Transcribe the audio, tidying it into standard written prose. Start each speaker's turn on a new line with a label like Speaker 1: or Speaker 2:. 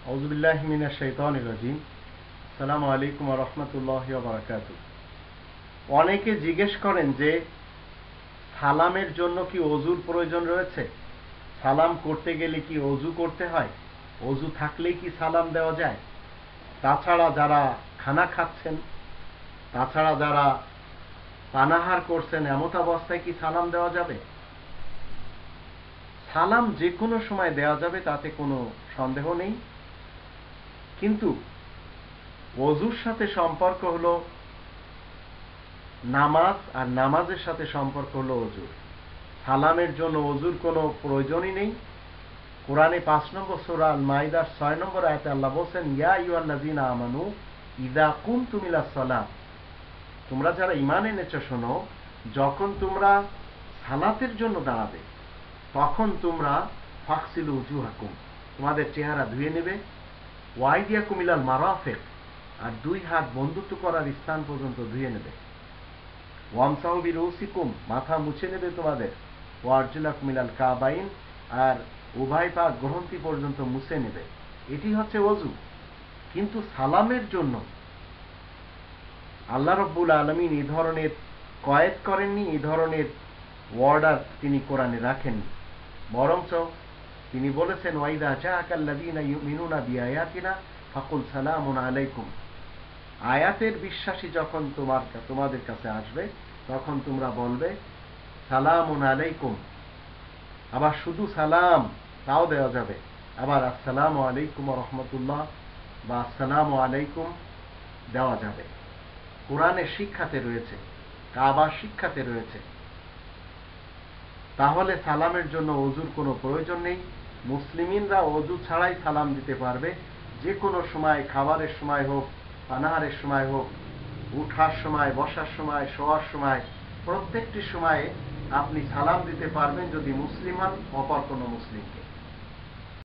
Speaker 1: আউযুবিল্লাহি মিনাশ শাইতানির রাজিম। আসসালামু আলাইকুম ওয়া রাহমাতুল্লাহি ওয়া বারাকাতুহু। অনেকে জিজ্ঞেস করেন যে সালামের জন্য কি ওযুর প্রয়োজন রয়েছে? সালাম করতে গেলে কি ওযু করতে হয়? ওযু থাকলেই কি সালাম দেওয়া যায়? তাছাড়া যারা খানা খাচ্ছেন, তাছাড়া যারা পানাহার করছেন, এমত অবস্থায় কি সালাম দেওয়া যাবে? সালাম যে কোনো সময় দেওয়া যাবে, তাতে কোনো সন্দেহ নেই। কিন্তু ওযুর সাথে সম্পর্ক হলো নামাজ, আর নামাজের সাথে সম্পর্ক হলো ওযু। সালামের জন্য ওযুর কোনো প্রয়োজনই নেই। কোরআনে ৫ নম্বর সূরা আল মাইদার ৬ নম্বর আয়াতে আল্লাহ বলছেন, ইয়া আইয়ুহাল্লাযীনা আমানু ইযা কুমতুম ইলাস সালাত, তোমরা যারা ঈমান এনেছো শোনো, যখন তোমরা সালাতের জন্য দাঁড়াবে তখন তোমরা ফাগসিলু উজুহাকুম, তোমাদের চেহারা ধুয়ে নেবে, ওয়াইদিয়াকুম ইলাল মারাফিক, আর দুই হাত বন্ধুত্ব করার স্থান পর্যন্ত ধুয়ে নেবে, ওয়ামসাহু বিরুসিকুম, মাথা মুছে নেবে তোমাদের, ওয়ারজুলাকুম ইলাল কাবাইন, আর উভয় পা গ্রন্থি পর্যন্ত মুছে নেবে। এটি হচ্ছে ওযু। কিন্তু সালামের জন্য আল্লাহ রাব্বুল আলামিন এই ধরনের কয়েদ করেননি, এই ধরনের অর্ডার তিনি কোরআনে রাখেননি। বরঞ্চ তিনি বলেছেন, ওয়াইদা জাআকাল্লাযীনা ইউমিনুনা বিআয়াতিনা ফাকুল সালামুন আলাইকুম, আয়াতের বিশ্বাসী যখন তোমাদের কাছে আসবে তখন তোমরা বলবে সালামুন আলাইকুম। আবার শুধু সালাম তাও দেওয়া যাবে, আবার আসসালামু আলাইকুম ওয়া রাহমাতুল্লাহ বা আসসালামু আলাইকুম দেওয়া যাবে। কোরআনের শিক্ষাতে রয়েছে, কাবার শিক্ষাতে রয়েছে। তাহলে সালামের জন্য ওযুর কোনো প্রয়োজন নেই। মুসলিমিনরা ওযু ছাড়াই সালাম দিতে পারবে, যে কোনো সময়, খাবারের সময় হোক, পানাহারের সময় হোক, উঠার সময়, বসার সময়, শোয়ার সময়, প্রত্যেকটি সময়ে আপনি সালাম দিতে পারবেন, যদি মুসলিম হন অপর কোনো মুসলিমকে।